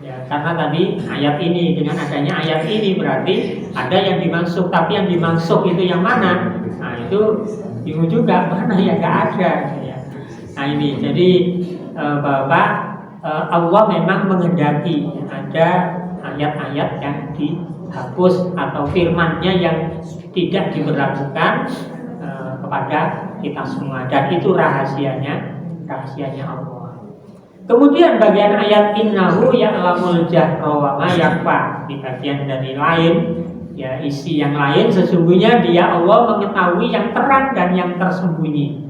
Ya, karena tadi ayat ini dengan adanya ayat ini berarti ada yang dimansukh, tapi yang dimansukh itu yang mana? Nah itu bingung juga, mana ya nggak ada ya. Nah ini jadi Bapak Allah memang menghendaki ada ayat-ayat yang dihapus atau firman-Nya yang tidak diberlakukan kepada kita semua, dan itu rahasianya Allah. Kemudian bagian ayat innahu ya'lamul jahra wa ma yakhfa, di bagian dari lain ya, isi yang lain, sesungguhnya dia Allah mengetahui yang terang dan yang tersembunyi.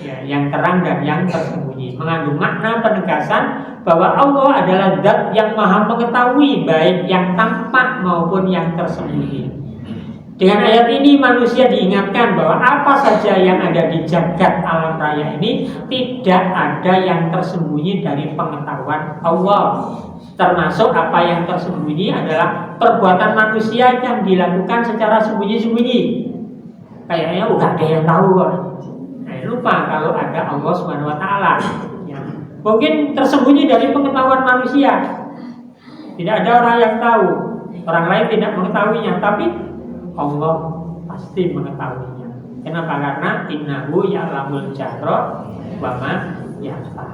Ya, yang terang dan yang tersembunyi mengandung makna penegasan bahwa Allah adalah zat yang maha mengetahui baik yang tampak maupun yang tersembunyi. Dengan ayat ini manusia diingatkan bahwa apa saja yang ada di jagat alam raya ini tidak ada yang tersembunyi dari pengetahuan Allah. Termasuk apa yang tersembunyi adalah perbuatan manusia yang dilakukan secara sembunyi-sembunyi. Kayaknya nggak ada yang tahu. Lupa kalau ada Allah Subhanahu Wa Taala. Ya. Mungkin tersembunyi dari pengetahuan manusia. Tidak ada orang yang tahu, orang lain tidak mengetahuinya, tapi Allah pasti mengetahuinya. Kenapa? Karena innahu ya'lamul jahra wa ma yakhfa.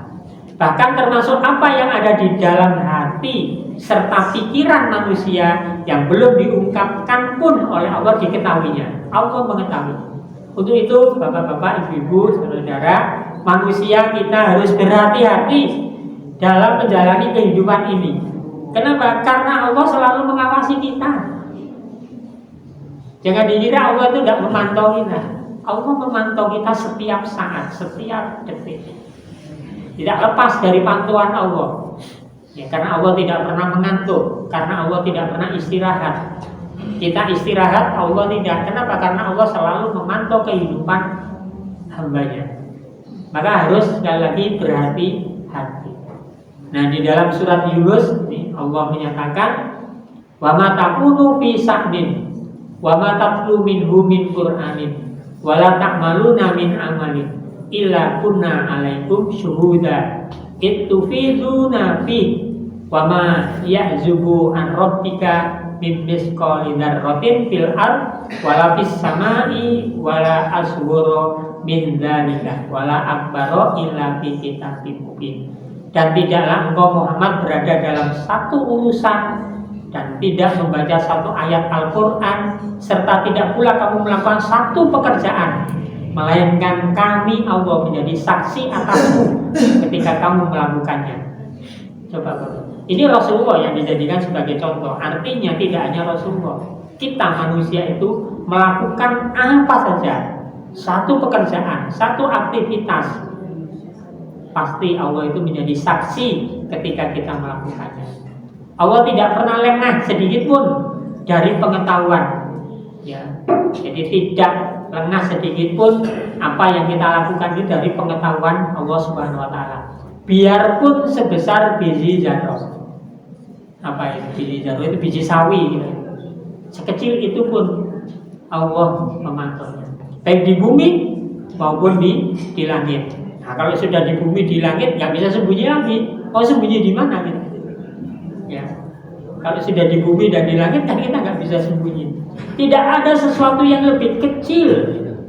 Bahkan termasuk apa yang ada di dalam hati serta pikiran manusia yang belum diungkapkan pun oleh Allah diketahuinya. Allah mengetahui. Untuk itu bapak-bapak, ibu-ibu, saudara, manusia kita harus berhati-hati dalam menjalani kehidupan ini. Kenapa? Karena Allah selalu mengawasi kita. Jangan dikira Allah itu tidak memantau kita. Allah memantau kita setiap saat, setiap detik. Tidak lepas dari pantauan Allah. Ya, karena Allah tidak pernah mengantuk, karena Allah tidak pernah istirahat. Kita istirahat, Allah tidak. Kenapa? Karena Allah selalu memantau kehidupan hambanya. Maka harus sekali lagi berhati-hati. Nah, di dalam surat Yunus ini Allah menyatakan, wa ma takunu fi sa'din wa ma tatlu minhu min qur'anin wa la ta'maluna min amalin illa kunna alaikum syuhuda ittufiduna fi wa ma ya'zubu an rabbika min misqali dzarratin fil ard wala fis samai wala asghara min dzalika wala akbara illa fi kitabim mubin. Dan tidaklah engkau Muhammad berada dalam satu urusan dan tidak membaca satu ayat Al-Quran serta tidak pula kamu melakukan satu pekerjaan, melainkan kami Allah menjadi saksi atasmu ketika kamu melakukannya. Coba. Ini Rasulullah yang dijadikan sebagai contoh. Artinya tidak hanya Rasulullah, kita manusia itu melakukan apa saja, satu pekerjaan, satu aktivitas, pasti Allah itu menjadi saksi ketika kita melakukannya. Allah tidak pernah lengah sedikit pun dari pengetahuan. Ya, jadi tidak lengah sedikit pun apa yang kita lakukan itu dari pengetahuan Allah Subhanahu Wa Taala. Biarpun sebesar biji zarrah. Apa itu biji zarrah? Itu biji sawi. Gitu. Sekecil itu pun Allah memantaunya. Baik di bumi maupun di langit. Nah, kalau sudah di bumi di langit nggak bisa sembunyi lagi. Oh, sembunyi di mana gitu? Ya, kalau sudah di bumi dan di langit kan kita nggak bisa sembunyi. Tidak ada sesuatu yang lebih kecil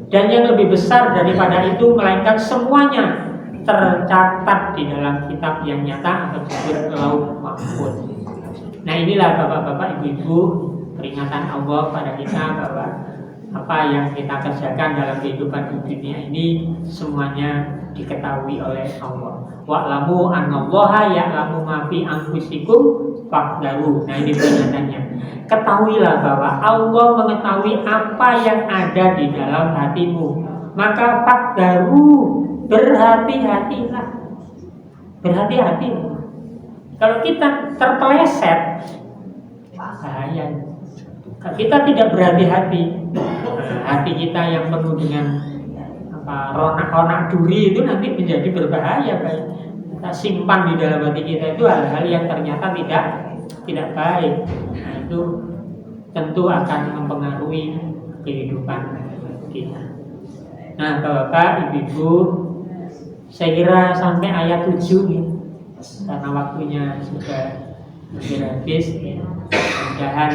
dan yang lebih besar daripada itu, melainkan semuanya tercatat di dalam kitab yang nyata atau disebut Lauh Mahfuz. Nah, inilah bapak-bapak, ibu-ibu, peringatan Allah pada kita bahwa apa yang kita kerjakan dalam kehidupan dunia ini semuanya diketahui oleh Allah. Wa'lamu annallaha ya'lamu ma fi anfusikum faqdaru. Nah, ini peringatannya. Ketahuilah bahwa Allah mengetahui apa yang ada di dalam hatimu. Maka faqdaru, berhati-hatilah. Berhati-hati. Kalau kita terpeleset, bahaya. Kalau kita tidak berhati-hati, hati kita yang penuh dengan ronak-ronak duri itu nanti menjadi berbahaya. Kita simpan di dalam hati kita itu hal-hal yang ternyata tidak baik. Nah, itu tentu akan mempengaruhi kehidupan kita. Nah, Bapak, Ibu, saya kira sampai ayat 7 ya, karena waktunya sudah habis. Mudah-mudahan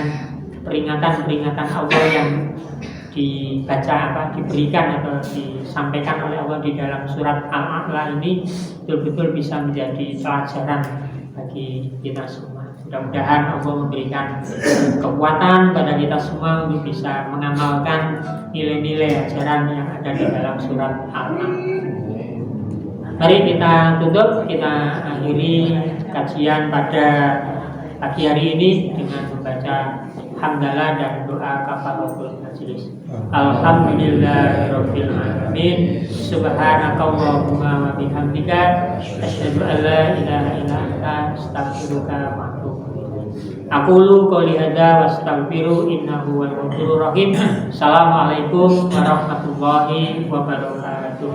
peringatan-peringatan Allah yang diberikan atau disampaikan oleh Allah di dalam surat Al-A'la ini betul-betul bisa menjadi pelajaran bagi kita semua. Mudah-mudahan Allah memberikan kekuatan pada kita semua untuk bisa mengamalkan nilai-nilai ajaran yang ada di dalam surat Al-A'la. Mari kita tutup, kita akhiri kajian pada pagi hari ini dengan membaca hamdalah dan doa kafaratul majlis. Alhamdulillahirabbil alamin. Subhanakallahumma wa bihamdika asyhadu an la ilaha illa anta astaghfiruka wa atubu ilaik. Aqulu qouli hadza wastaghfiru innahu wal ghafurur rahim. Assalamualaikum warahmatullahi wabarakatuh.